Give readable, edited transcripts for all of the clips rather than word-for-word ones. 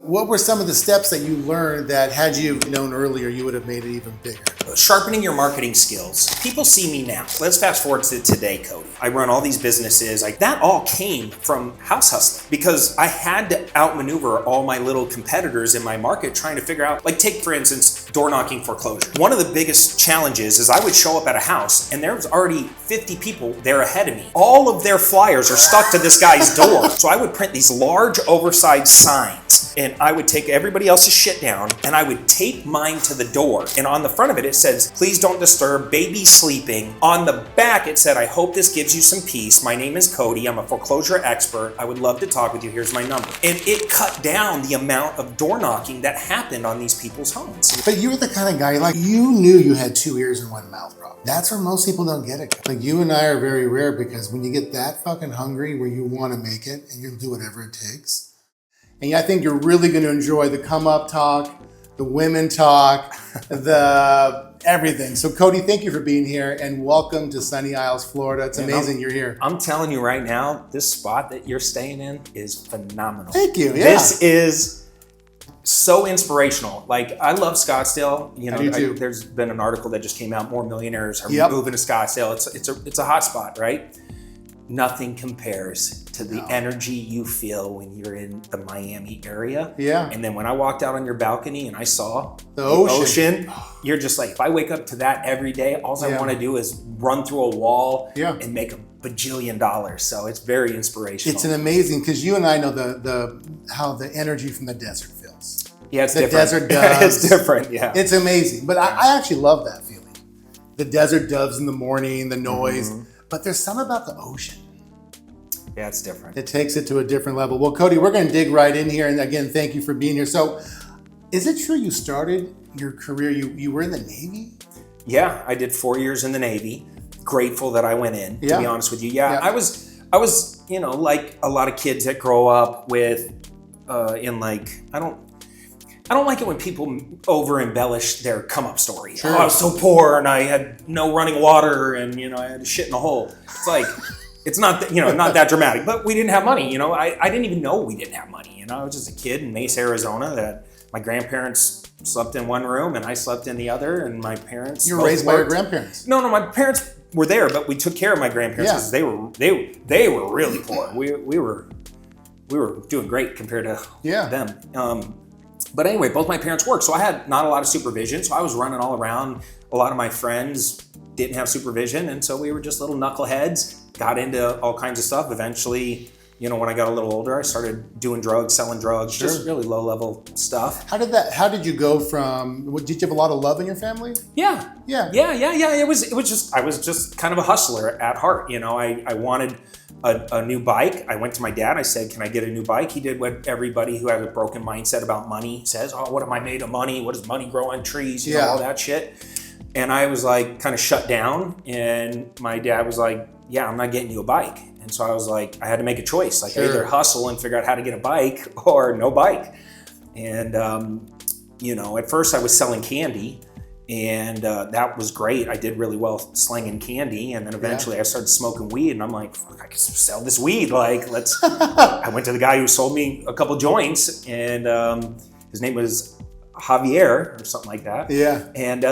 What were some of the steps that you learned that had you known earlier, you would have made it even bigger? Sharpening your marketing skills. People see me now. Let's fast forward to today, Cody. I run all these businesses. That all came from house hustling because I had to outmaneuver all my little competitors in my market trying to figure out, take for instance, door knocking foreclosure. One of the biggest challenges is I would show up at a house and there was already 50 people there ahead of me. All of their flyers are stuck to this guy's door. So I would print these large oversized signs and I would take everybody else's shit down and I would tape mine to the door. And on the front of it, it says, please don't disturb, baby's sleeping. On the back, it said, I hope this gives you some peace. My name is Cody. I'm a foreclosure expert. I would love to talk with you. Here's my number. And it cut down the amount of door knocking that happened on these people's homes. But you were the kind of guy, you knew you had 2 ears and 1 mouth, bro. That's where most people don't get it. You and I are very rare because when you get that fucking hungry where you want to make it and you'll do whatever it takes. And I think you're really going to enjoy the come up talk, the women talk, the everything. So Cody, thank you for being here and welcome to Sunny Isles, Florida. It's amazing you're here. I'm telling you right now, this spot that you're staying in is phenomenal. Thank you. Yeah. This is so inspirational. I love Scottsdale. I do too. There's been an article that just came out, more millionaires are moving to Scottsdale. It's a hot spot, right? Nothing compares to the energy you feel when you're in the Miami area. Yeah. And then when I walked out on your balcony and I saw the ocean, you're just if I wake up to that every day, all I want to do is run through a wall and make $1 bajillion. So it's very inspirational. It's an amazing, because you and I know how the energy from the desert feels. Yeah, it's the different. desert doves. It's different, yeah. It's amazing. But I actually love that feeling. The desert doves in the morning, the noise. Mm-hmm. But there's something about the ocean. Yeah, it's different. It takes it to a different level. Well, Cody, we're going to dig right in here. And again, thank you for being here. So is it true you started your career, you were in the Navy? Yeah, I did 4 years in the Navy. Grateful that I went in, to be honest with you. Yeah, I was, like a lot of kids that grow up with, I don't like it when people over embellish their come up story. Sure. Oh, I was so poor and I had no running water and I had shit in a hole. It's it's not not that dramatic, but we didn't have money. I didn't even know we didn't have money. I was just a kid in Mesa, Arizona that my grandparents slept in one room and I slept in the other, and my parents. You were raised by your grandparents? No, my parents were there, but we took care of my grandparents because they were really poor. We were doing great compared to them. But anyway, both my parents worked, so I had not a lot of supervision. So I was running all around. A lot of my friends didn't have supervision, and so we were just little knuckleheads. Got into all kinds of stuff. Eventually, when I got a little older, I started doing drugs, selling drugs, just really low-level stuff. How did you go from? Did you have a lot of love in your family? Yeah. It was I was just kind of a hustler at heart. I wanted a new bike. I went to my dad. I said, "Can I get a new bike?" He did what everybody who has a broken mindset about money says. "Oh, what am I made of money? What does money grow on trees?" All that shit. And I was kind of shut down. And my dad was like, "Yeah, I'm not getting you a bike." And so I was I had to make a choice. I either hustle and figure out how to get a bike or no bike. And, at first I was selling candy and that was great. I did really well slinging candy. And then eventually I started smoking weed and I'm like, fuck, I can sell this weed. Let's, I went to the guy who sold me a couple joints and his name was Javier or something like that. Yeah. And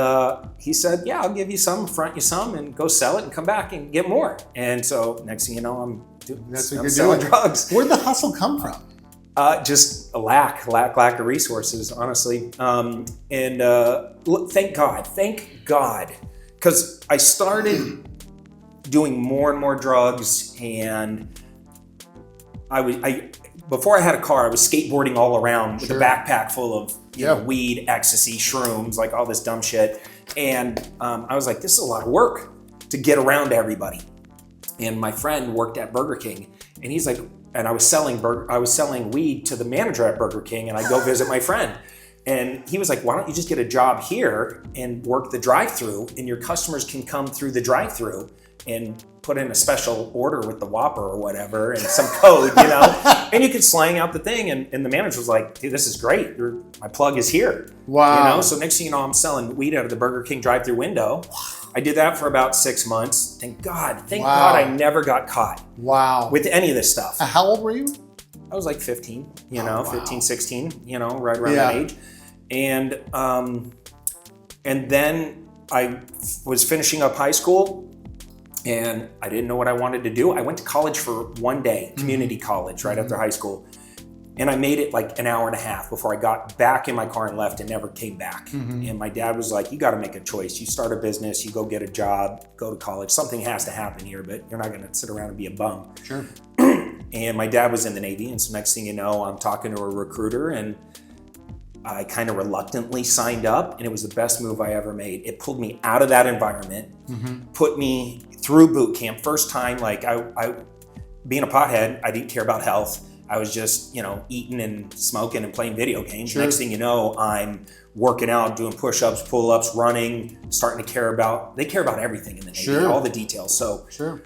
he said, yeah, I'll give you some, front you some, and go sell it and come back and get more. And so next thing you know, I'm selling drugs. Where'd the hustle come from? Just a lack of resources, honestly. Thank God. Because I started doing more and more drugs, and before I had a car, I was skateboarding all around with a backpack full of weed, ecstasy, shrooms, all this dumb shit. And I was like, this is a lot of work to get around to everybody. And my friend worked at Burger King, and he's like, and I was selling weed to the manager at Burger King, and I go visit my friend. And he was like, why don't you just get a job here and work the drive-thru, and your customers can come through the drive-thru and put in a special order with the Whopper or whatever and some code, and you could slang out the thing. And the manager was like, dude, this is great. My plug is here. Wow. So next thing you know, I'm selling weed out of the Burger King drive-thru window. I did that for about 6 months. Thank God I never got caught. Wow. With any of this stuff. How old were you? I was like 15, you know, wow. 15, 16, you know, right around that age. And then I was finishing up high school and I didn't know what I wanted to do. I went to college for one day, community college, right after high school. And I made it like an hour and a half before I got back in my car and left and never came back. And my dad was like, you got to make a choice. You start a business, you go get a job, go to college. Something has to happen here, but you're not going to sit around and be a bum. Sure. And my dad was in the Navy. And so next thing you know, I'm talking to a recruiter and I kind of reluctantly signed up, and it was the best move I ever made. It pulled me out of that environment, put me through boot camp. First time, like I being a pothead, I didn't care about health. I was just, you know, eating and smoking and playing video games. Sure. Next thing you know, I'm working out, doing push-ups, pull-ups, running, starting to care about, they care about everything in the Navy, Sure. all the details. So Sure.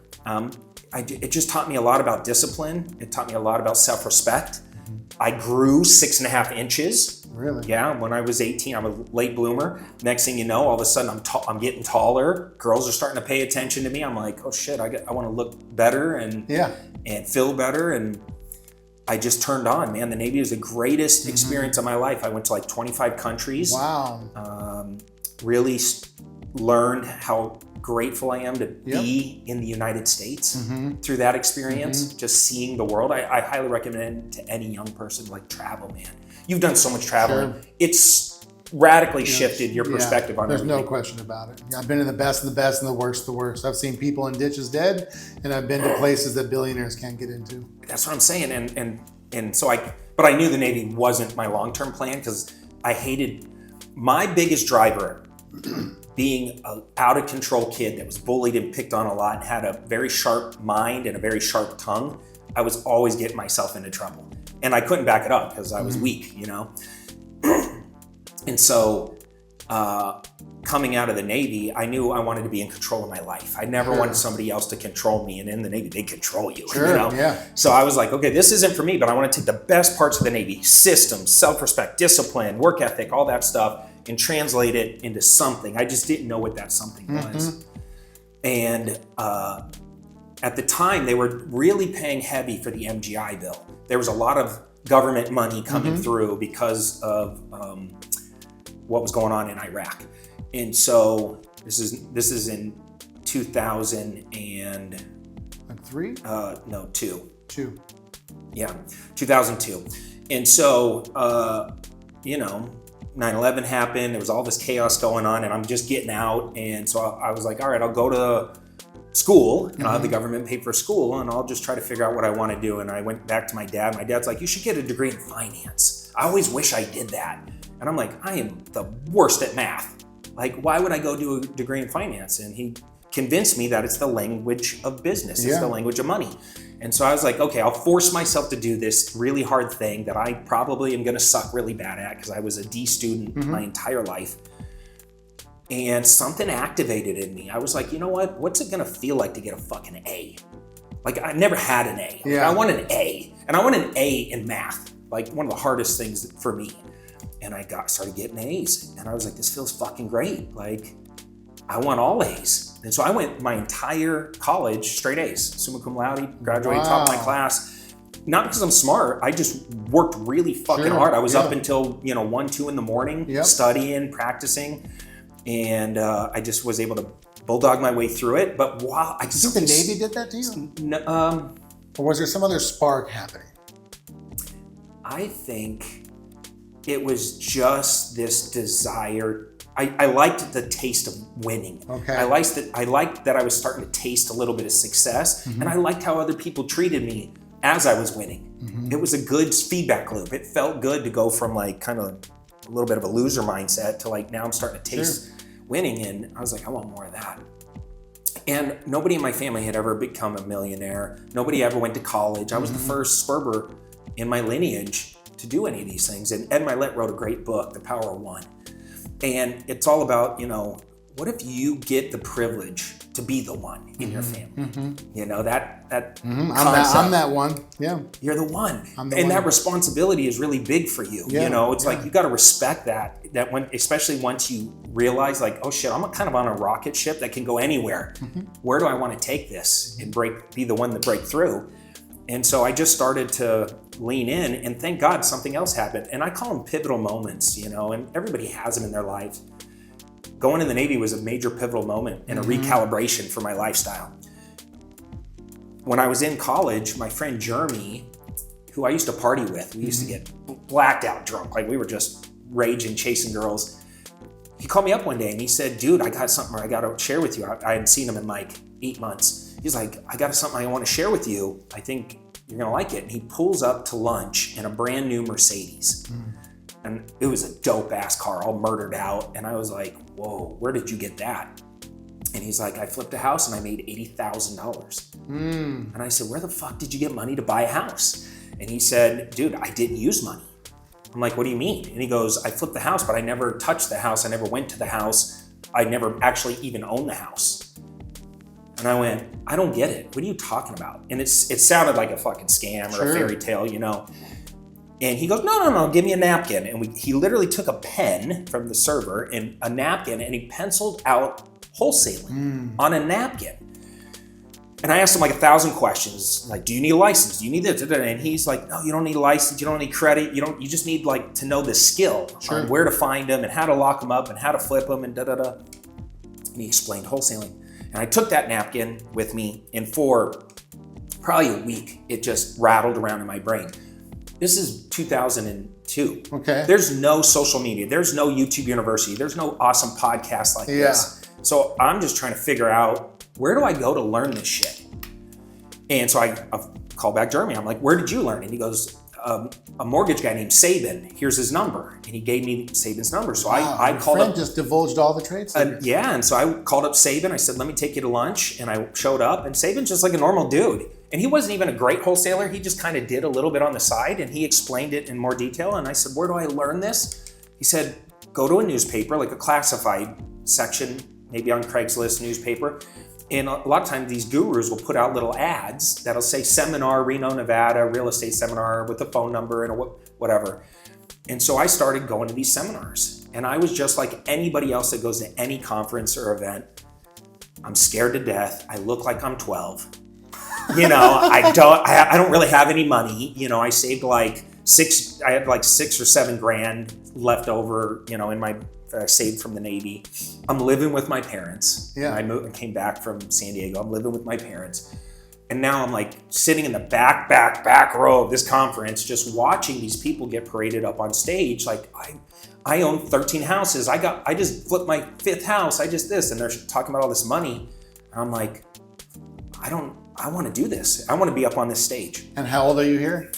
it just taught me a lot about discipline. It taught me a lot about self-respect. I grew 6.5 inches. Really? Yeah, when I was 18, I'm a late bloomer. Next thing you know, all of a sudden I'm getting taller. Girls are starting to pay attention to me. I'm like, oh shit, I want to look better and feel better. And I just turned on, man. The Navy was the greatest experience of my life. I went to like 25 countries. Wow. Really learned how grateful I am to be in the United States through that experience, just seeing the world. I highly recommend to any young person, like, travel, man. You've done so much traveling. Sure. It's radically shifted your perspective on There's everything. no question about it. I've been in the best of the best and the worst of the worst. I've seen people in ditches dead, and I've been to places that billionaires can't get into. That's what I'm saying. And so but I knew the Navy wasn't my long-term plan because I hated my biggest driver being an out-of-control kid that was bullied and picked on a lot and had a very sharp mind and a very sharp tongue. I was always getting myself into trouble. And I couldn't back it up because I was weak, you know? And so coming out of the Navy, I knew I wanted to be in control of my life. I never wanted somebody else to control me. And in the Navy, they control you. Sure, you know? yeah. So I was like, okay, this isn't for me, but I want to take the best parts of the Navy, systems, self-respect, discipline, work ethic, all that stuff, and translate it into something. I just didn't know what that something was. And at the time, they were really paying heavy for the MGI Bill. There was a lot of government money coming through because of what was going on in Iraq. And so this is in 2003? No, 2. Yeah, 2002. And so, you know, 9/11 happened. There was all this chaos going on, and I'm just getting out. And so I was like, all right, I'll go to school, and I'll have the government pay for school, and I'll just try to figure out what I want to do. And I went back to my dad. My dad's like, you should get a degree in finance. I always wish I did that. And I'm like, I am the worst at math. Like, why would I go do a degree in finance? And he convinced me that it's the language of business. It's the language of money. And so I was like, okay, I'll force myself to do this really hard thing that I probably am going to suck really bad at because I was a D student my entire life. And something activated in me. I was like, you know what? What's it going to feel like to get a fucking A? Like, I've never had an A. Like, I want an A. And I want an A in math. Like, one of the hardest things for me. And I started getting A's. And I was like, this feels fucking great. Like, I want all A's. And so I went my entire college straight A's. Summa cum laude, graduated top of my class. Not because I'm smart. I just worked really fucking hard. I was up until, 1, 2 in the morning, studying, practicing. And I just was able to bulldog my way through it. But wow, I just... You think the Navy did that to you? No, or was there some other spark happening? I think it was just this desire. I liked the taste of winning. Okay. I liked that I was starting to taste a little bit of success, and I liked how other people treated me as I was winning. It was a good feedback loop. It felt good to go from like kind of a little bit of a loser mindset to like now I'm starting to taste winning, and I was like, I want more of that. And nobody in my family had ever become a millionaire. Nobody ever went to college. I was the first Sperber in my lineage to do any of these things. And Ed Milet wrote a great book, The Power of One. And it's all about, what if you get the privilege to be the one in your family? That concept. I'm that one. Yeah. You're the one. That responsibility is really big for you. It's like you got to respect that especially once you realize like, oh shit, I'm kind of on a rocket ship that can go anywhere. Where do I want to take this and be the one to break through? And so I just started to lean in, and thank God something else happened. And I call them pivotal moments, you know, and everybody has them in their life. Going in the Navy was a major pivotal moment and a recalibration for my lifestyle. When I was in college, my friend Jeremy, who I used to party with, we used to get blacked out drunk. Like we were just raging, chasing girls. He called me up one day and he said, dude, I got something I got to share with you. I hadn't seen him in like 8 months. He's like, I got something I want to share with you. I think you're going to like it. And he pulls up to lunch in a brand new Mercedes. And it was a dope ass car, all murdered out. And I was like, whoa, where did you get that? And he's like, I flipped a house and I made $80,000. And I said, where the fuck did you get money to buy a house? And he said, dude, I didn't use money. I'm like, what do you mean? And he goes, I flipped the house, but I never touched the house. I never went to the house. I never actually even owned the house. And I went, I don't get it. What are you talking about? And it sounded like a fucking scam or a fairy tale, you know? And he goes, no, give me a napkin. And he literally took a pen from the server and a napkin and he penciled out wholesaling on a napkin. And I asked him like 1,000 questions, like, do you need a license? Do you need this? And he's like, no, you don't need a license. You don't need credit. You just need like to know the skill on where to find them and how to lock them up and how to flip them and da-da-da. And he explained wholesaling. And I took that napkin with me, and for probably a week, it just rattled around in my brain. This is 2002. Okay. There's no social media. There's no YouTube University. There's no awesome podcast like this. So I'm just trying to figure out, where do I go to learn this shit? And so I called back Jeremy. I'm like, where did you learn? And he goes, a mortgage guy named Sabin. Here's his number. And he gave me Sabin's number. So I called up. Just divulged all the trades. Yeah. And so I called up Sabin. I said, let me take you to lunch. And I showed up, and Sabin's just like a normal dude. And he wasn't even a great wholesaler. He just kind of did a little bit on the side, and he explained it in more detail. And I said, where do I learn this? He said, go to a newspaper, like a classified section, maybe on Craigslist newspaper. And a lot of times these gurus will put out little ads that'll say seminar, Reno, Nevada, real estate seminar with a phone number and whatever. And so I started going to these seminars, and I was just like anybody else that goes to any conference or event. I'm scared to death. I look like I'm 12. You know, I don't really have any money. You know, I saved like I had like 6 or 7 grand left over, you know, that I saved from the Navy. I'm living with my parents. Yeah. I came back from San Diego. I'm living with my parents. And now I'm like sitting in the back row of this conference, just watching these people get paraded up on stage. Like I own 13 houses. I just flipped my 5th house. I just this, and they're talking about all this money. And I'm like, I want to do this. I want to be up on this stage. And how old are you here?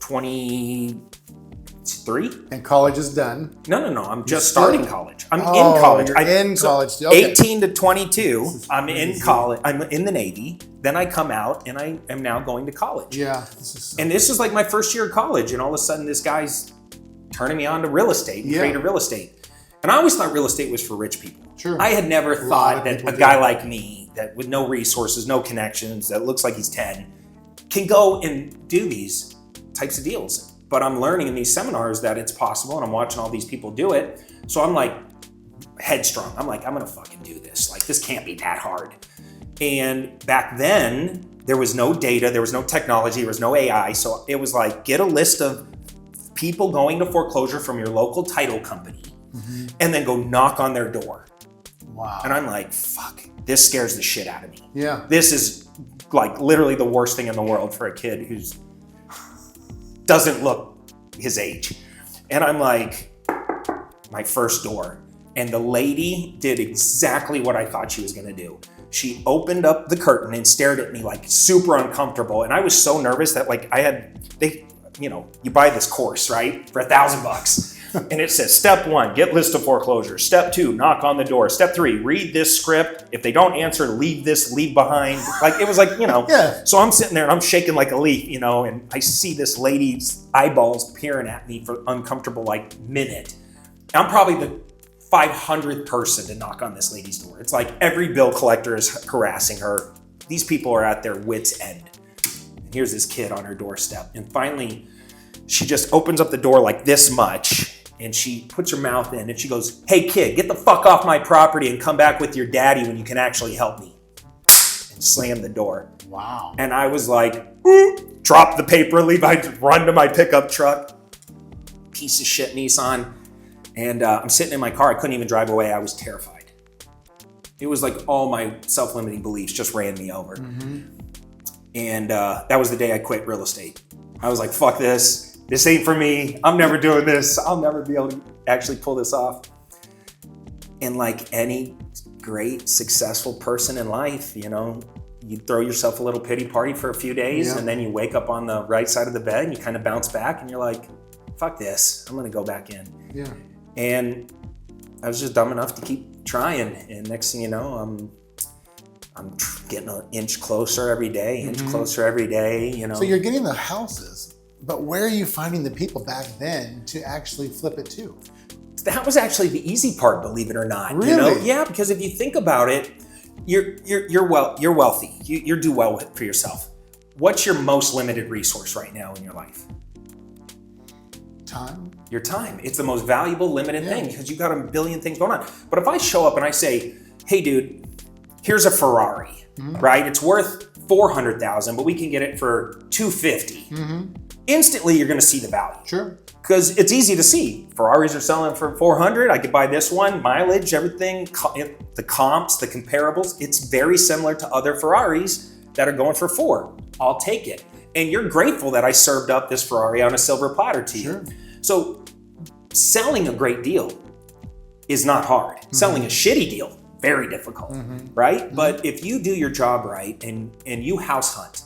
23. And college is done? No. I'm just starting college. I'm in college. You're in college. Okay. 18 to 22, I'm in college. I'm in the Navy. Then I come out, and I am now going to college. Yeah. This is like my first year of college, and all of a sudden this guy's turning me on to real estate and creative real estate. And I always thought real estate was for rich people. Sure. I had never thought that a guy like me, that with no resources, no connections, that looks like he's 10, can go and do these types of deals. But I'm learning in these seminars that it's possible, and I'm watching all these people do it. So I'm like headstrong. I'm like, I'm gonna fucking do this. Like, this can't be that hard. And back then, there was no data, there was no technology, there was no AI. So it was like, get a list of people going to foreclosure from your local title company, and then go knock on their door. Wow. And I'm like, fuck, this scares the shit out of me. Yeah. This is like literally the worst thing in the world for a kid who's doesn't look his age. And I'm like, my first door. And the lady did exactly what I thought she was gonna do. She opened up the curtain and stared at me like super uncomfortable. And I was so nervous that like you buy this course, right? For $1,000. And it says, step 1, get list of foreclosures. Step 2, knock on the door. Step 3, read this script. If they don't answer, leave behind. Like, it was like, Yeah. So I'm sitting there and I'm shaking like a leaf, and I see this lady's eyeballs peering at me for uncomfortable like minute. I'm probably the 500th person to knock on this lady's door. It's like every bill collector is harassing her. These people are at their wits' end. And here's this kid on her doorstep. And finally, she just opens up the door like this much, and she puts her mouth in and she goes, hey kid, get the fuck off my property and come back with your daddy when you can actually help me. And slam the door. Wow. And I was like, ooh, drop the paper, leave, I run to my pickup truck, piece of shit Nissan. And I'm sitting in my car. I couldn't even drive away. I was terrified. It was like all my self-limiting beliefs just ran me over. And that was the day I quit real estate. I was like, fuck this. This ain't for me. I'm never doing this. I'll never be able to actually pull this off. And like any great, successful person in life, you know, you throw yourself a little pity party for a few days and then you wake up on the right side of the bed and you kind of bounce back and you're like, fuck this. I'm going to go back in. Yeah. And I was just dumb enough to keep trying. And next thing you know, I'm getting an inch closer every day, closer every day, you know. So you're getting the houses, but where are you finding the people back then to actually flip it to? That was actually the easy part, believe it or not. Really? You know? Yeah, because if you think about it, you're wealthy. You do well for yourself. What's your most limited resource right now in your life? Time. Your time. It's the most valuable, limited thing because you got a billion things going on. But if I show up and I say, hey dude, here's a Ferrari, right? It's worth $400,000, but we can get it for $250. Instantly, you're going to see the value. Sure. Because it's easy to see. Ferraris are selling for $400. I could buy this one, mileage, everything, the comps, the comparables. It's very similar to other Ferraris that are going for $4. I'll take it. And you're grateful that I served up this Ferrari on a silver platter to you. So selling a great deal is not hard. Selling a shitty deal, very difficult, right? But if you do your job right and you house hunt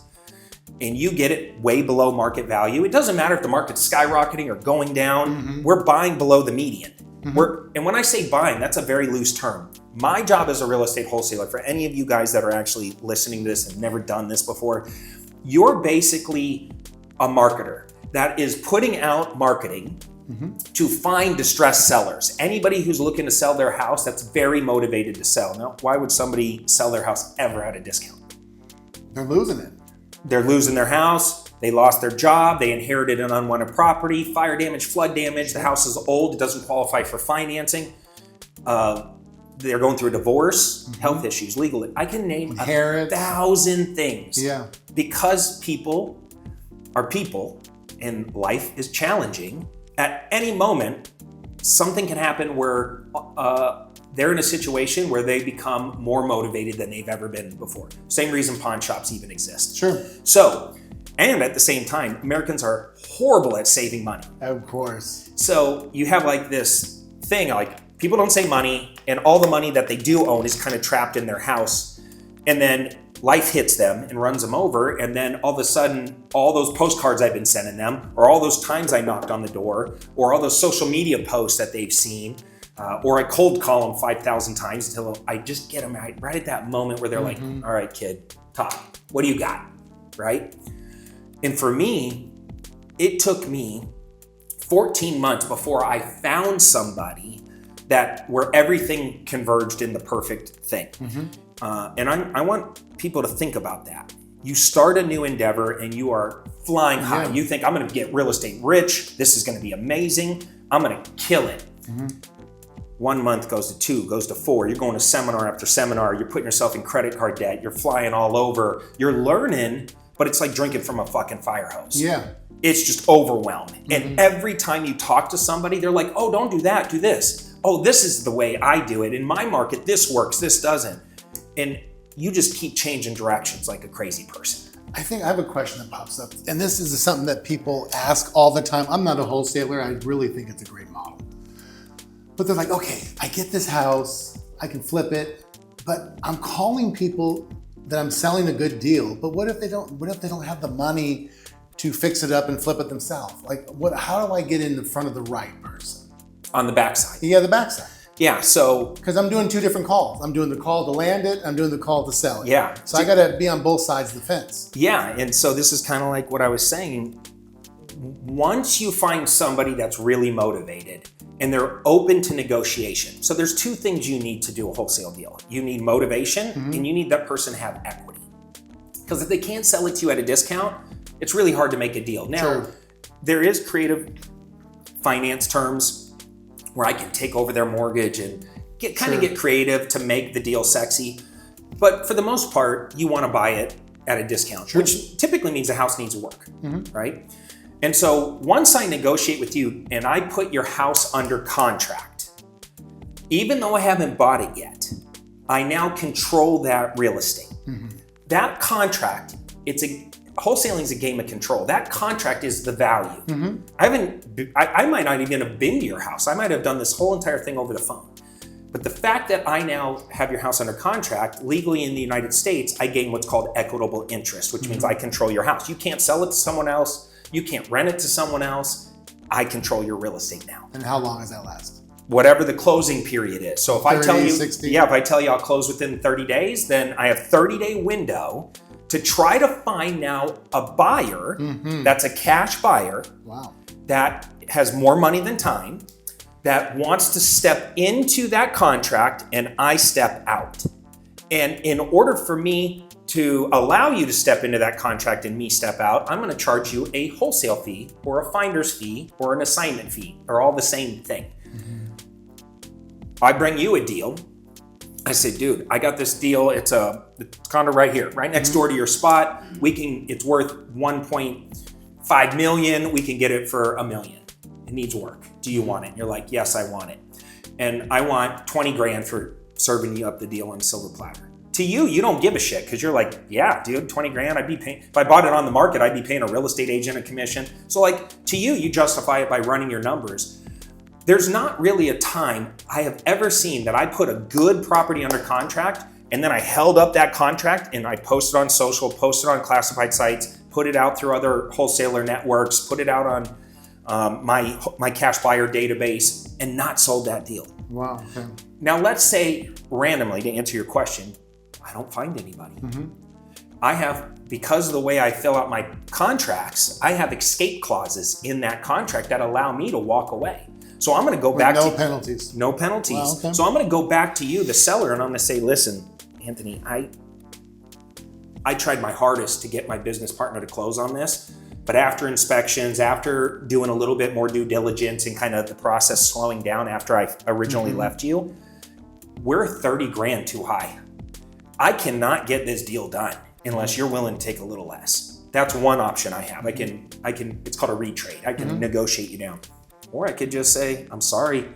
and you get it way below market value, it doesn't matter if the market's skyrocketing or going down, we're buying below the median. And when I say buying, that's a very loose term. My job as a real estate wholesaler, for any of you guys that are actually listening to this and never done this before, you're basically a marketer that is putting out marketing to find distressed sellers. Anybody who's looking to sell their house that's very motivated to sell. Now, why would somebody sell their house ever at a discount? They're losing it. They're losing their house. They lost their job. They inherited an unwanted property, fire damage, flood damage. The house is old. It doesn't qualify for financing. They're going through a divorce, health issues, legal. I can name 1,000 things. Yeah. Because people are people and life is challenging. At any moment, something can happen where they're in a situation where they become more motivated than they've ever been before. Same reason pawn shops even exist. Sure. So, and at the same time, Americans are horrible at saving money. Of course. So you have like this thing, like people don't save money and all the money that they do own is kind of trapped in their house. And then life hits them and runs them over. And then all of a sudden, all those postcards I've been sending them, or all those times I knocked on the door, or all those social media posts that they've seen, or I cold call them 5,000 times until I just get them right at that moment where they're like, all right, kid, talk. What do you got? Right? And for me, it took me 14 months before I found somebody where everything converged in the perfect thing. And I want people to think about that. You start a new endeavor and you are flying high. You think, I'm going to get real estate rich. This is going to be amazing. I'm going to kill it. 1 month goes to 2, goes to 4. You're going to seminar after seminar. You're putting yourself in credit card debt. You're flying all over. You're learning, but it's like drinking from a fucking fire hose. Yeah. It's just overwhelming. And every time you talk to somebody, they're like, oh, don't do that, do this. Oh, this is the way I do it. In my market, this works, this doesn't. And you just keep changing directions like a crazy person. I think I have a question that pops up. And this is something that people ask all the time. I'm not a wholesaler. I really think it's a great model. But they're like, okay, I get this house, I can flip it, but I'm calling people that I'm selling a good deal. But what if they don't have the money to fix it up and flip it themselves? Like, how do I get in the front of the right person? On the backside. Yeah, the backside. Yeah, so. Because I'm doing 2 different calls. I'm doing the call to land it, I'm doing the call to sell it. Yeah. So I gotta be on both sides of the fence. Yeah, and so this is kind of like what I was saying. Once you find somebody that's really motivated and they're open to negotiation. So there's 2 things you need to do a wholesale deal. You need motivation and you need that person to have equity. Because if they can't sell it to you at a discount, it's really hard to make a deal. Now, there is creative finance terms where I can take over their mortgage and get creative to make the deal sexy. But for the most part, you want to buy it at a discount, Sure. which typically means the house needs work, right? And so once I negotiate with you and I put your house under contract, even though I haven't bought it yet, I now control that real estate. That contract, wholesaling is a game of control. That contract is the value. I might not even have been to your house. I might have done this whole entire thing over the phone. But the fact that I now have your house under contract, legally in the United States, I gain what's called equitable interest, which means I control your house. You can't sell it to someone else. You can't rent it to someone else. I control your real estate now. And how long does that last? Whatever the closing period is. So if 30, I tell you, 60. if I tell you I'll close within 30 days, then I have 30-day window to try to find now a buyer that's a cash buyer that has more money than time, that wants to step into that contract and I step out. And in order for me to allow you to step into that contract and me step out, I'm going to charge you a wholesale fee or a finder's fee or an assignment fee. They're all the same thing. I bring you a deal. I say, dude, I got this deal. It's a condo right here, right next door to your spot. It's worth 1.5 million. We can get it for $1 million. It needs work. Do you want it? And you're like, yes, I want it. And I want 20 grand for serving you up the deal on a silver platter. To you, you don't give a shit because you're like, yeah, dude, 20 grand, I'd be paying. If I bought it on the market, I'd be paying a real estate agent a commission. So like to you, you justify it by running your numbers. There's not really a time I have ever seen that I put a good property under contract and then I held up that contract and I posted on social, posted on classified sites, put it out through other wholesaler networks, put it out on my cash buyer database and not sold that deal. Wow. Okay. Now let's say randomly, to answer your question, I don't find anybody. I have, because of the way I fill out my contracts, I have escape clauses in that contract that allow me to walk away. So I'm going to go back no penalties. No penalties. Wow, okay. So I'm going to go back to you, the seller, and I'm going to say, listen, Anthony, I tried my hardest to get my business partner to close on this, but after inspections, after doing a little bit more due diligence and kind of the process slowing down after I originally left you, we're 30 grand too high. I cannot get this deal done unless you're willing to take a little less. That's one option I have. I can. It's called a retrade. I can negotiate you down. Or I could just say, I'm sorry,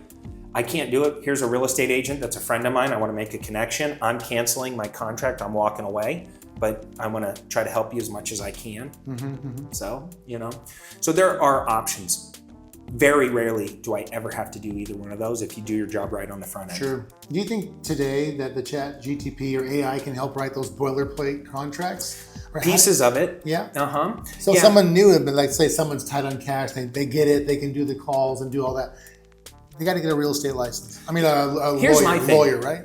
I can't do it. Here's a real estate agent that's a friend of mine. I want to make a connection. I'm canceling my contract. I'm walking away, but I want to try to help you as much as I can. So, so there are options. Very rarely do I ever have to do either one of those if you do your job right on the front end. Sure. Do you think today that the chat GTP or AI can help write those boilerplate contracts? Pieces of it. Yeah. So someone new, but like say someone's tight on cash, they get it, they can do the calls and do all that. They got to get a real estate license. I mean, Here's my thing. lawyer, right?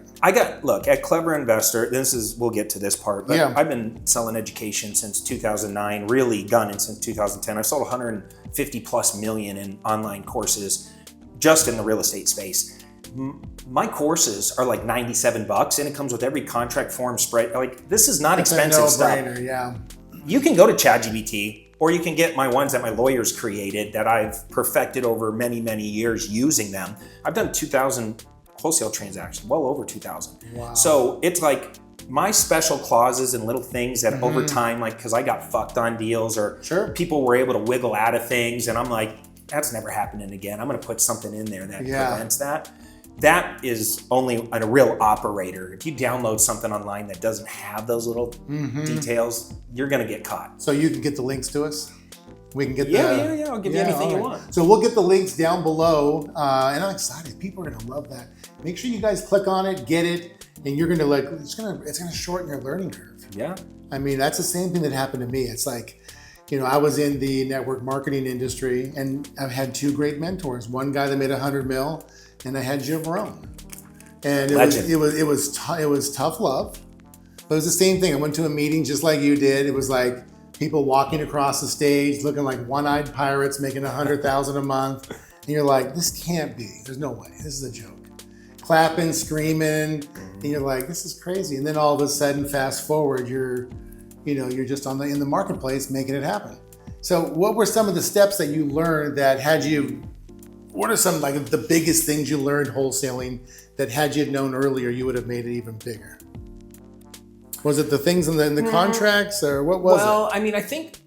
Look, at Clever Investor, we'll get to this part, but I've been selling education since 2009, really gunning since 2010. I've sold 150 plus million in online courses just in the real estate space. My courses are like $97 and it comes with every contract form spread. Like, this is not expensive stuff. Yeah. You can go to ChatGPT, or you can get my ones that my lawyers created that I've perfected over many, many years using them. I've done 2,000 wholesale transactions, well over 2,000. Wow. So it's like my special clauses and little things that over time, like, because I got fucked on deals or people were able to wiggle out of things, and I'm like, that's never happening again. I'm going to put something in there that prevents that. That is only a real operator. If you download something online that doesn't have those little details, you're going to get caught. So you can get the links to us? We can get Yeah, I'll give you anything you want. So we'll get the links down below. And I'm excited. People are going to love that. Make sure you guys click on it, get it, and you're going to it's going to shorten your learning curve. Yeah. I mean, that's the same thing that happened to me. It's like, I was in the network marketing industry and I've had two great mentors. One guy that made 100 mil, and I had Jim Rohn. And it was tough love. But it was the same thing. I went to a meeting just like you did. It was like people walking across the stage looking like one-eyed pirates making $100,000 a month. And you're like, this can't be. There's no way. This is a joke. Clapping, screaming, and you're like, this is crazy. And then all of a sudden, fast forward, you're just in the marketplace making it happen. So what were some of the steps that you learned that what are some like the biggest things you learned wholesaling that had you known earlier, you would have made it even bigger? Was it the things in the contracts, or what was it? Well, I mean, I think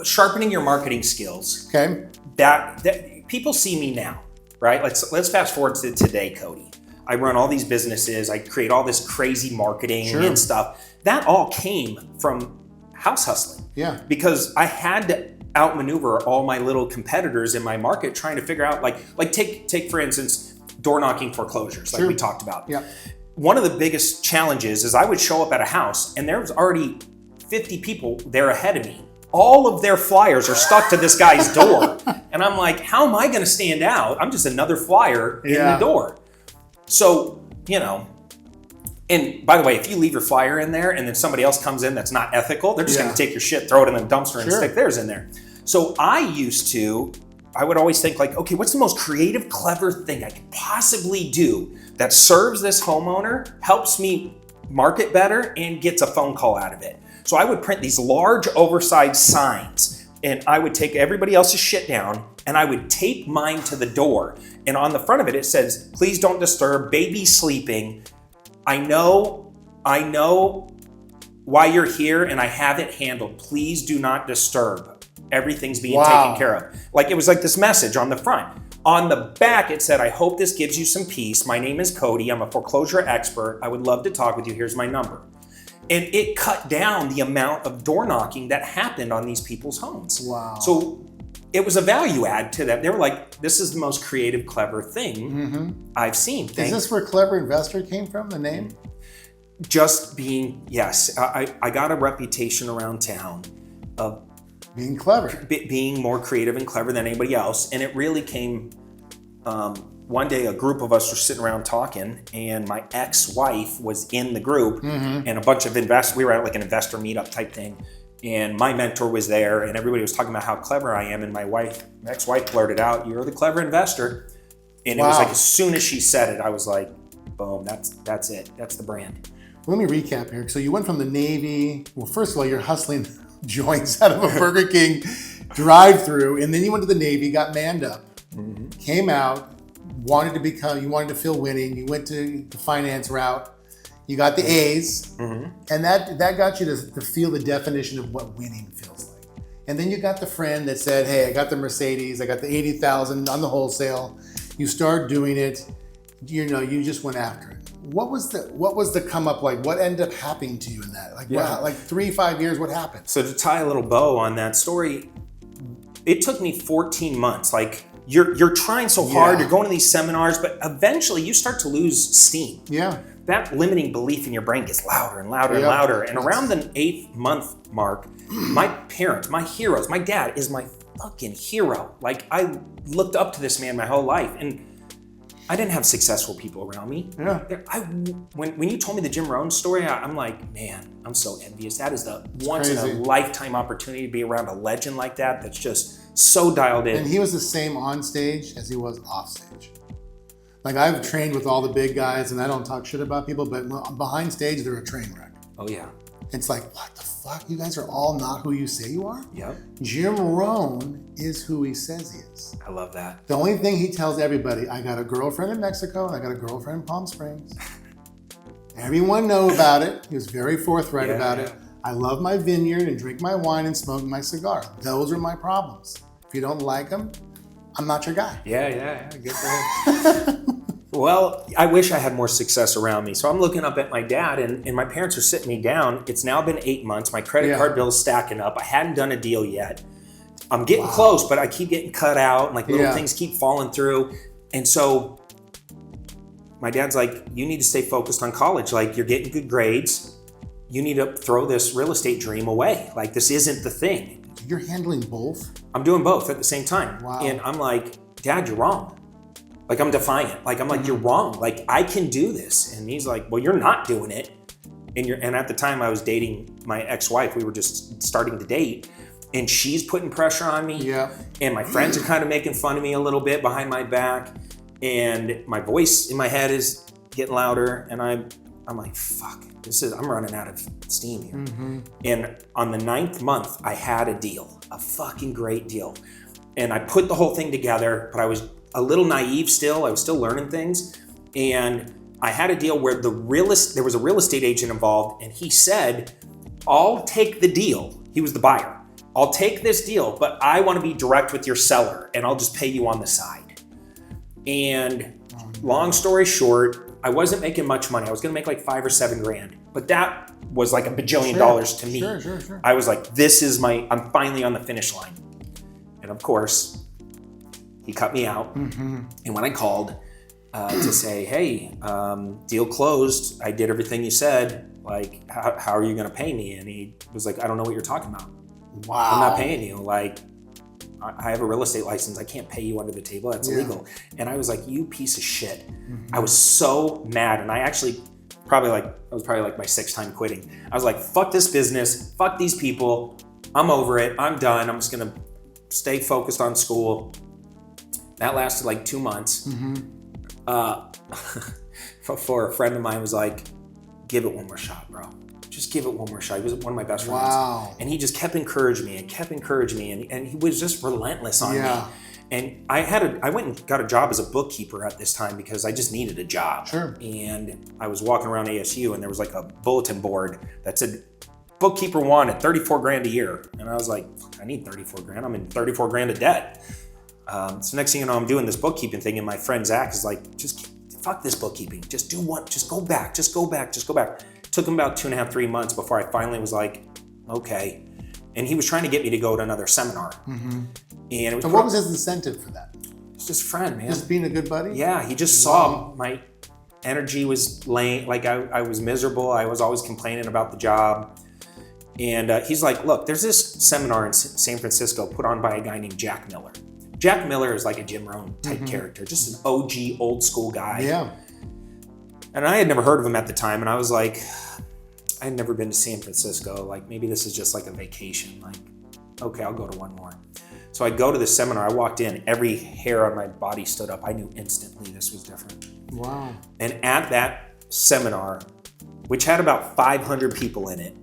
sharpening your marketing skills. Okay. That people see me now, right? Let's fast forward to today, Cody. I run all these businesses. I create all this crazy marketing and stuff. That all came from house hustling. Yeah. Because I had to outmaneuver all my little competitors in my market, trying to figure out like take for instance, door knocking foreclosures, like we talked about. Yeah. One of the biggest challenges is I would show up at a house and there was already 50 people there ahead of me. All of their flyers are stuck to this guy's door. And I'm like, how am I going to stand out? I'm just another flyer in the door. So, you know, and by the way, if you leave your flyer in there and then somebody else comes in that's not ethical, they're just going to take your shit, throw it in the dumpster and stick theirs in there. So I would always think like, okay, what's the most creative, clever thing I could possibly do that serves this homeowner, helps me market better, and gets a phone call out of it? So I would print these large oversized signs and I would take everybody else's shit down and I would tape mine to the door. And on the front of it, it says, please don't disturb, baby's sleeping. I know why you're here and I have it handled. Please do not disturb. Everything's being taken care of. Like it was like this message on the front. On the back, it said, I hope this gives you some peace. My name is Cody. I'm a foreclosure expert. I would love to talk with you. Here's my number. And it cut down the amount of door knocking that happened on these people's homes. Wow. So it was a value add to them. They were like, this is the most creative, clever thing I've seen. Is this where Clever Investor came from, the name? Just being, yes. I got a reputation around town of being clever. Being more creative and clever than anybody else. And it really came, one day a group of us were sitting around talking and my ex-wife was in the group and a bunch of investors, we were at like an investor meetup type thing. And my mentor was there and everybody was talking about how clever I am. And my ex-wife blurted out, you're the clever investor. And it was like, as soon as she said it, I was like, boom, that's it. That's the brand. Let me recap here. So you went from the Navy. Well, first of all, you're hustling joints out of a Burger King drive-through. And then you went to the Navy, got manned up, came out, you wanted to feel winning. You went to the finance route. You got the A's, and that got you to feel the definition of what winning feels like. And then you got the friend that said, hey, I got the Mercedes, I got the 80,000 on the wholesale. You start doing it, you just went after it. What was the come up like? What ended up happening to you in that? Like, like 3-5 years, what happened? So to tie a little bow on that story, it took me 14 months. Like you're trying so hard, you're going to these seminars, but eventually you start to lose steam. Yeah. That limiting belief in your brain gets louder and louder and louder. And around the 8th month mark, my parents, my heroes, my dad is my fucking hero. Like I looked up to this man my whole life and I didn't have successful people around me. Yeah. When you told me the Jim Rohn story, I'm like, man, I'm so envious. That is the once in a lifetime opportunity to be around a legend like that. That's just so dialed in. And he was the same on stage as he was off stage. Like I've trained with all the big guys and I don't talk shit about people, but behind stage, they're a train wreck. Oh yeah. It's like, what the fuck? You guys are all not who you say you are? Yep. Jim Rohn is who he says he is. I love that. The only thing he tells everybody, I got a girlfriend in Mexico and I got a girlfriend in Palm Springs. Everyone know about it. He was very forthright about it. I love my vineyard and drink my wine and smoke my cigar. Those are my problems. If you don't like them, I'm not your guy. Yeah. Good for him. Well, I wish I had more success around me. So I'm looking up at my dad and my parents are sitting me down. It's now been 8 months. My credit card bill's stacking up. I hadn't done a deal yet. I'm getting close, but I keep getting cut out and like little things keep falling through. And so my dad's like, you need to stay focused on college. Like you're getting good grades. You need to throw this real estate dream away. Like this isn't the thing. You're handling both? I'm doing both at the same time. Wow. And I'm like, Dad, you're wrong. Like I'm defiant. Like I'm like, you're wrong. Like I can do this. And he's like, well, you're not doing it. And at the time I was dating my ex-wife. We were just starting to date. And she's putting pressure on me. Yeah. And my friends are kind of making fun of me a little bit behind my back. And my voice in my head is getting louder. And I'm like, fuck, I'm running out of steam here. And on the 9th month, I had a deal, a fucking great deal. And I put the whole thing together, but I was a little naive still. I was still learning things. And I had a deal where there was a real estate agent involved, and he said, I'll take the deal. He was the buyer. I'll take this deal, but I want to be direct with your seller, and I'll just pay you on the side. And long story short, I wasn't making much money. I was going to make like $5 or $7 grand, but that was like $1 bajillion dollars to me. Sure. I was like, I'm finally on the finish line. And of course, he cut me out. And when I called to say, hey, deal closed, I did everything you said, like, how are you going to pay me? And he was like, I don't know what you're talking about. Wow. I'm not paying you. Like, I have a real estate license. I can't pay you under the table. That's illegal. And I was like, you piece of shit. I was so mad. And I actually was probably like my 6th time quitting. I was like, fuck this business. Fuck these people. I'm over it. I'm done. I'm just going to stay focused on school. That lasted like 2 months. For a friend of mine was like, give it one more shot, bro. Just give it one more shot. He was one of my best friends. Wow. And he just kept encouraging me and he was just relentless on me. And I went and got a job as a bookkeeper at this time because I just needed a job. Sure. And I was walking around ASU and there was like a bulletin board that said, bookkeeper wanted 34 grand a year. And I was like, I need 34 grand. I'm in 34 grand of debt. So next thing you know, I'm doing this bookkeeping thing and my friend Zach is like, just fuck this bookkeeping. Just do one, just go back. Took him about 2.5, 3 months before I finally was like, okay. And he was trying to get me to go to another seminar. And it was So what was his incentive for that? It's just a friend, man. Just being a good buddy? Yeah, he just saw my energy was lame. Like I was miserable. I was always complaining about the job. And he's like, look, there's this seminar in San Francisco put on by a guy named Jack Miller. Jack Miller is like a Jim Rohn type character, just an OG, old school guy. Yeah. And I had never heard of him at the time. And I was like, I had never been to San Francisco. Like, maybe this is just like a vacation. Like, okay, I'll go to one more. So I go to the seminar. I walked in. Every hair on my body stood up. I knew instantly this was different. Wow. And at that seminar, which had about 500 people in it,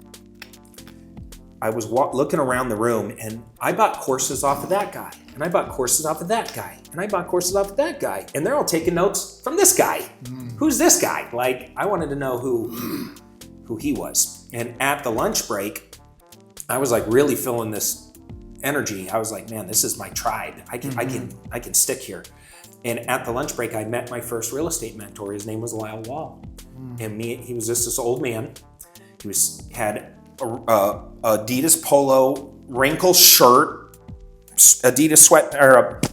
I was looking around the room and I bought courses off of that guy. And I bought courses off of that guy. And I bought courses off of that guy. And they're all taking notes from this guy. Who's this guy? Like, I wanted to know who he was. And at the lunch break, I was like really feeling this energy. I was like, man, this is my tribe. I can stick here. And at the lunch break, I met my first real estate mentor. His name was Lyle Wall. And he was just this old man. He had a Adidas polo wrinkle shirt, Adidas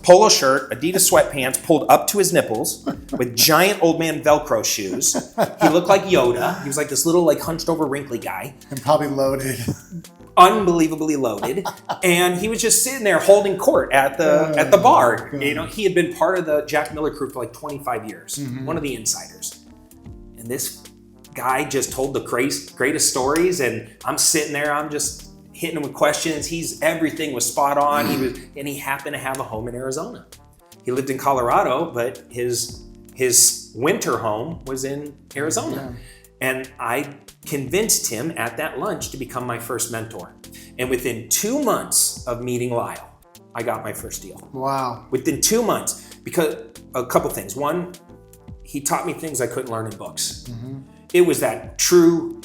polo shirt, Adidas sweatpants pulled up to his nipples with giant old man Velcro shoes. He looked like Yoda. He was like this little like hunched over wrinkly guy. And probably loaded. Unbelievably loaded. And he was just sitting there holding court at the bar. God. You know, he had been part of the Jack Miller crew for like 25 years, one of the insiders. And this guy just told the greatest stories and I'm sitting there, I'm just hitting him with questions. Everything was spot on. He happened to have a home in Arizona. He lived in Colorado, but his winter home was in Arizona. And I convinced him at that lunch to become my first mentor. And within 2 months of meeting Lyle, I got my first deal. Wow. Within 2 months, because a couple things. One, he taught me things I couldn't learn in books. It was that true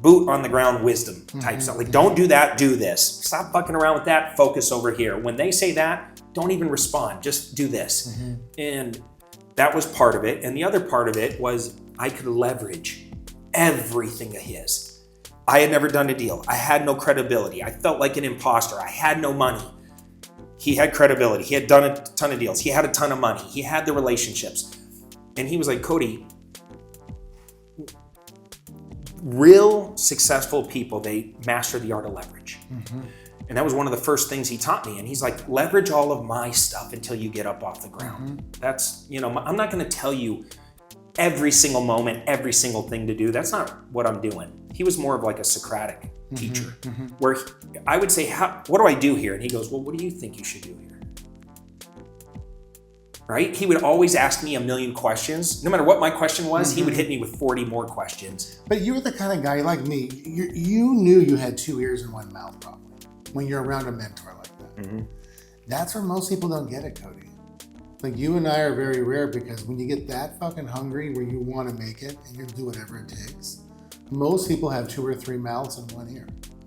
boot on the ground wisdom type stuff. Like, don't do that, do this. Stop fucking around with that, focus over here. When they say that, don't even respond, just do this. And that was part of it. And the other part of it was I could leverage everything of his. I had never done a deal. I had no credibility. I felt like an imposter. I had no money. He had credibility. He had done a ton of deals. He had a ton of money. He had the relationships. And he was like, Cody, real successful people, they master the art of leverage. And that was one of the first things he taught me. And he's like, leverage all of my stuff until you get up off the ground. That's, I'm not going to tell you every single moment, every single thing to do. That's not what I'm doing. He was more of like a Socratic teacher, where I would say, what do I do here? And he goes, well, what do you think you should do here? Right? He would always ask me a million questions. No matter what my question was, he would hit me with 40 more questions. But you were the kind of guy like me, you knew you had 2 ears and 1 mouth probably when you're around a mentor like that. That's where most people don't get it, Cody. Like you and I are very rare because when you get that fucking hungry where you want to make it and you'll do whatever it takes, most people have 2 or 3 mouths in one ear.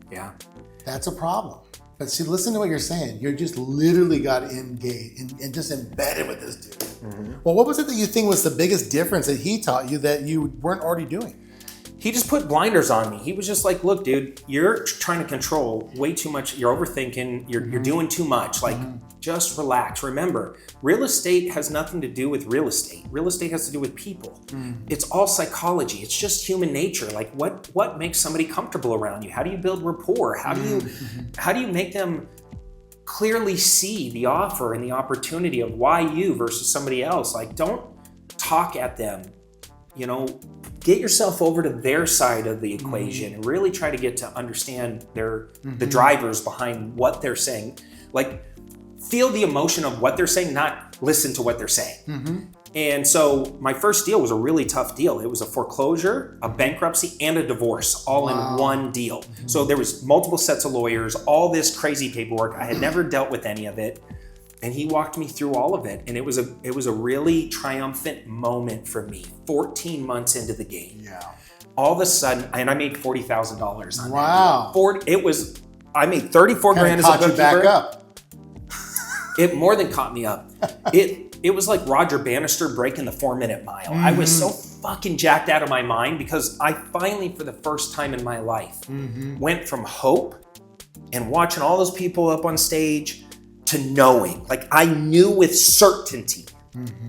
Yeah. That's a problem. But see, listen to what you're saying. You're just literally got engaged and just embedded with this dude. Mm-hmm. Well, what was it that you think was the biggest difference that he taught you that you weren't already doing? He just put blinders on me. He was just like, look, dude, you're trying to control way too much. You're overthinking. You're doing too much. Like, just relax. Remember, real estate has nothing to do with real estate. Real estate has to do with people. It's all psychology. It's just human nature. Like, what makes somebody comfortable around you? How do you build rapport? How do you make them clearly see the offer and the opportunity of why you versus somebody else? Like, don't talk at them. You know, get yourself over to their side of the equation and really try to get to understand the drivers behind what they're saying. Like, feel the emotion of what they're saying, not listen to what they're saying. And so my first deal was a really tough deal. It was a foreclosure, a bankruptcy, and a divorce all in one deal. So there was multiple sets of lawyers, all this crazy paperwork. I had never dealt with any of it. And he walked me through all of it. And it was a really triumphant moment for me, 14 months into the game. Yeah. All of a sudden, and I made $40,000 on that deal. I made 34 grand as a bookkeeper. Back up. It more than caught me up. It was like Roger Bannister breaking the 4-minute mile. I was so fucking jacked out of my mind because I finally, for the first time in my life, went from hope and watching all those people up on stage to knowing. Like, I knew with certainty,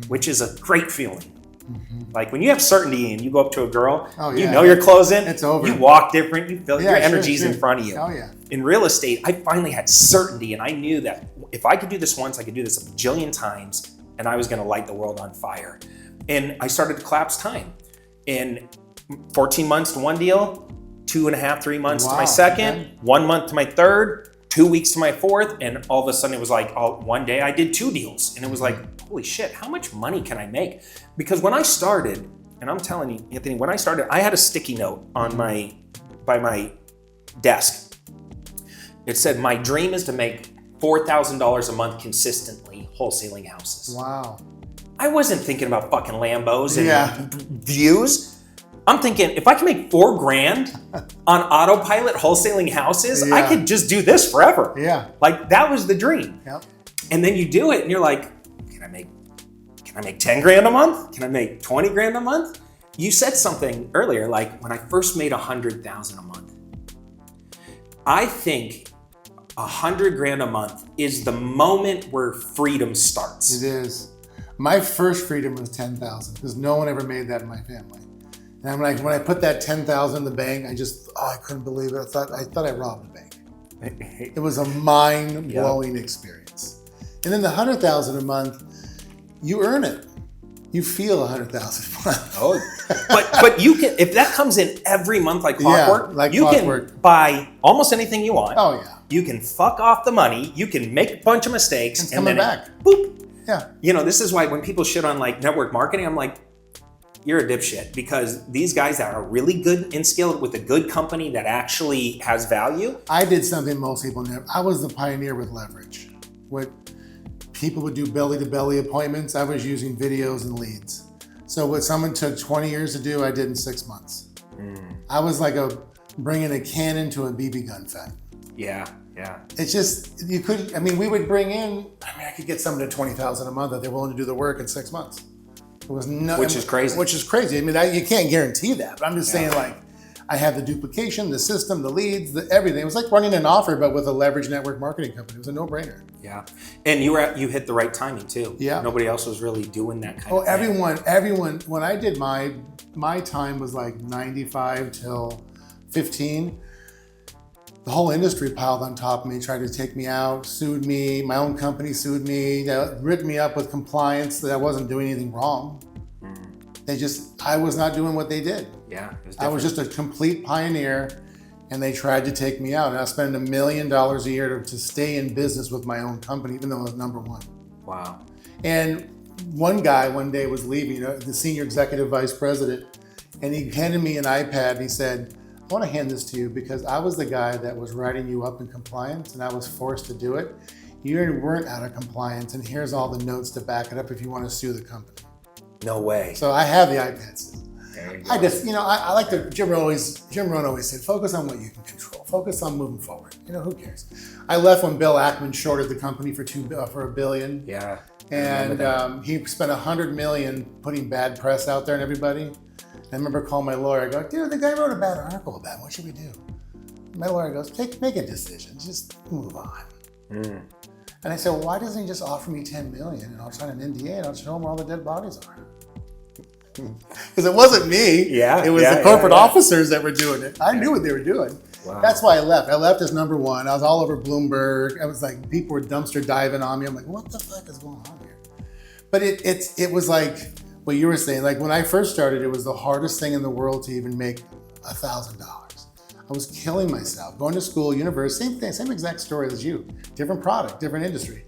which is a great feeling. Like, when you have certainty and you go up to a girl, you know you're closing, it's over. You walk different, you feel your energy's in front of you. Oh, yeah. In real estate, I finally had certainty, and I knew that if I could do this once, I could do this a bajillion times, and I was gonna light the world on fire. And I started to collapse time. In 14 months to one deal, 2.5, 3 months to my second, 1 month to my third, 2 weeks to my fourth, and all of a sudden it was like, one day I did 2 deals, and it was like, holy shit, how much money can I make? Because when I started, and I'm telling you, Anthony, when I started, I had a sticky note on by my desk. It said, my dream is to make $4,000 a month consistently wholesaling houses. Wow. I wasn't thinking about fucking Lambos and views. I'm thinking, if I can make $4 grand on autopilot wholesaling houses, I could just do this forever. Yeah. Like, that was the dream. Yep. And then you do it and you're like, can I make 10 grand a month? Can I make 20 grand a month? You said something earlier, like when I first made 100,000 a month. I think 100 grand a month is the moment where freedom starts. It is. My first freedom was 10,000 because no one ever made that in my family. And I'm like, when I put that 10,000 in the bank, I couldn't believe it. I thought I robbed a bank. It was a mind-blowing experience. And then the 100,000 a month, you earn it. You feel 100,000 a month. Oh, but you can, if that comes in every month like clockwork, you can buy almost anything you want. Oh yeah. You can fuck off the money. You can make a bunch of mistakes. It's coming back. Boop. Yeah. You know, this is why when people shit on like network marketing, I'm like, you're a dipshit, because these guys that are really good and skilled with a good company that actually has value. I did something most people never. I was the pioneer with leverage. What people would do belly-to-belly appointments, I was using videos and leads. So what someone took 20 years to do, I did in 6 months. I was like bringing a cannon to a BB gun fight. Yeah, yeah. It's just, we would bring in, I could get someone to $20,000 a month if they're willing to do the work in 6 months. It was which is crazy. Which is crazy. I mean, you can't guarantee that, but I'm just saying, like, I had the duplication, the system, the leads, everything. It was like running an offer, but with a leveraged network marketing company. It was a no-brainer. Yeah, and you hit the right timing too. Yeah, nobody else was really doing that kind of thing. Everyone. When I did my time was like 95 till 15. The whole industry piled on top of me, tried to take me out, sued me. My own company sued me, written me up with compliance that I wasn't doing anything wrong. I was not doing what they did. Yeah, I was just a complete pioneer, and they tried to take me out. And I spent $1 million a year to stay in business with my own company, even though I was number one. Wow. And one guy one day was leaving, the senior executive vice president, and he handed me an iPad and he said, I want to hand this to you because I was the guy that was writing you up in compliance and I was forced to do it. You weren't out of compliance, and here's all the notes to back it up if you want to sue the company. No way. So I have the iPad still. There you go. I just, I like to, Jim Rohn always said, focus on what you can control. Focus on moving forward. Who cares? I left when Bill Ackman shorted the company for $1 billion. Yeah. And he spent $100 million putting bad press out there and everybody. I remember calling my lawyer. I go, dude, the guy wrote a bad article about it. What should we do? My lawyer goes, make a decision. Just move on. And I said, well, why doesn't he just offer me $10 million and I'll sign an NDA and I'll show him where all the dead bodies are? Because it wasn't me. Yeah, it was the corporate officers that were doing it. I knew what they were doing. Wow. That's why I left. I left as number one. I was all over Bloomberg. I was like, people were dumpster diving on me. I'm like, what the fuck is going on here? But it was like what you were saying. Like when I first started, it was the hardest thing in the world to even make $1,000. I was killing myself. Going to school, university, same thing, same exact story as you. Different product, different industry.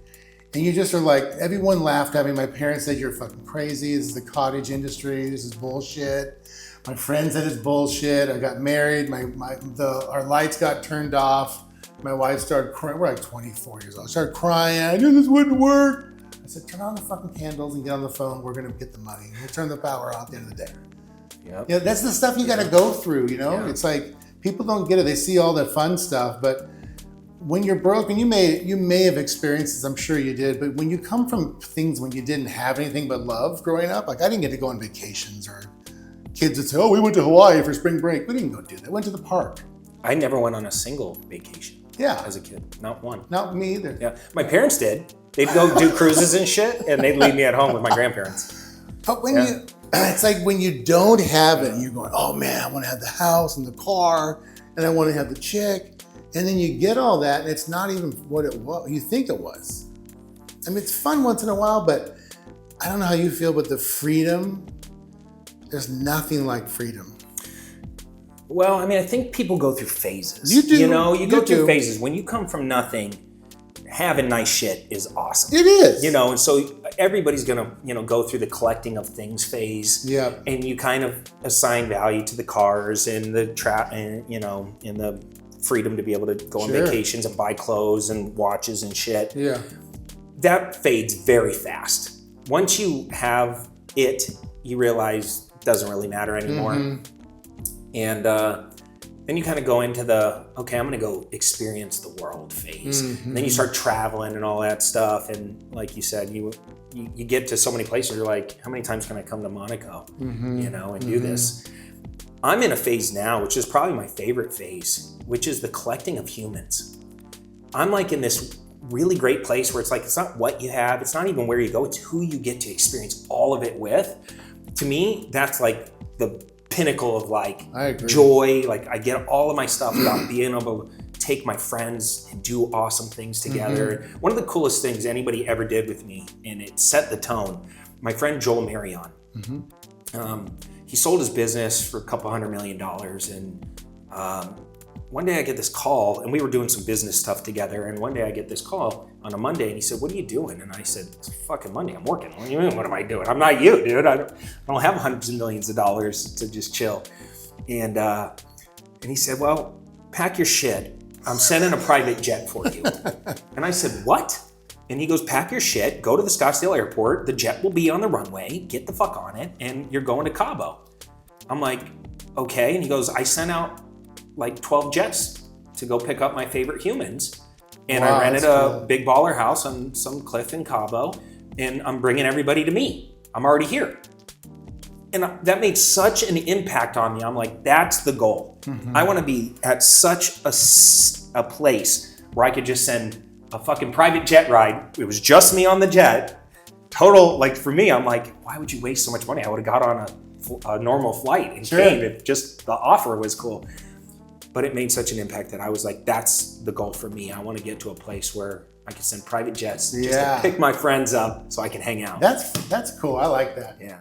And you just are like, everyone laughed at me. My parents said, you're fucking crazy. This is the cottage industry. This is bullshit. My friend said it's bullshit. I got married. Our lights got turned off. My wife started crying. We're like 24 years old. I started crying. I knew this wouldn't work. I said, turn on the fucking candles and get on the phone. We're going to get the money. We'll turn the power on at the end of the day. Yep. That's the stuff you got to go through, Yeah. It's like, people don't get it. They see all the fun stuff, but when you're broke, and you may have experienced this, I'm sure you did, but when you come from things when you didn't have anything but love growing up, like I didn't get to go on vacations, or kids would say, oh, we went to Hawaii for spring break. We didn't go do that. We went to the park. I never went on a single vacation as a kid. Not one. Not me either. Yeah, my parents did. They'd go do cruises and shit, and they'd leave me at home with my grandparents. But when it's like when you don't have it, you're going, oh man, I want to have the house and the car, and I want to have the chick. And then you get all that, and it's not even what it was. You think it was. I mean, it's fun once in a while, but I don't know how you feel, but the freedom, there's nothing like freedom. Well, I mean, I think people go through phases. You do. You go through phases. When you come from nothing, having nice shit is awesome. It is. And so everybody's gonna, go through the collecting of things phase. Yeah. And you kind of assign value to the cars and the and the freedom to be able to go on vacations and buy clothes and watches and shit. Yeah. That fades very fast. Once you have it, you realize it doesn't really matter anymore. And then you kind of go into okay, I'm gonna go experience the world phase. And then you start traveling and all that stuff. And like you said, you get to so many places, you're like, how many times can I come to Monaco, and do this? I'm in a phase now, which is probably my favorite phase, which is the collecting of humans. I'm like in this really great place where it's like, it's not what you have, it's not even where you go, it's who you get to experience all of it with. To me, that's like the pinnacle of like joy. Like I get all of my stuff about being able to take my friends and do awesome things together. One of the coolest things anybody ever did with me, and it set the tone, my friend Joel Marion, he sold his business for a couple $100 million. And one day I get this call, and we were doing some business stuff together. And one day I get this call on a Monday, and he said, what are you doing? And I said, it's fucking Monday, I'm working. What do you mean, what am I doing? I'm not you, dude. I don't have hundreds of millions of dollars to just chill. And he said, well, pack your shit. I'm sending a private jet for you. And I said, what? And he goes, pack your shit, go to the Scottsdale airport, the jet will be on the runway, get the fuck on it, and you're going to Cabo. I'm like, okay. And he goes, I sent out like 12 jets to go pick up my favorite humans. And I rented a big baller house on some cliff in Cabo, and I'm bringing everybody to me. I'm already here. And that made such an impact on me. I'm like, that's the goal. I want to be at such a place where I could just send a fucking private jet ride. It was just me on the jet. Total, like for me, I'm like, why would you waste so much money? I would have got on a normal flight and came if just the offer was cool. But it made such an impact that I was like, that's the goal for me. I want to get to a place where I can send private jets just to pick my friends up so I can hang out. That's cool. I like that. Yeah.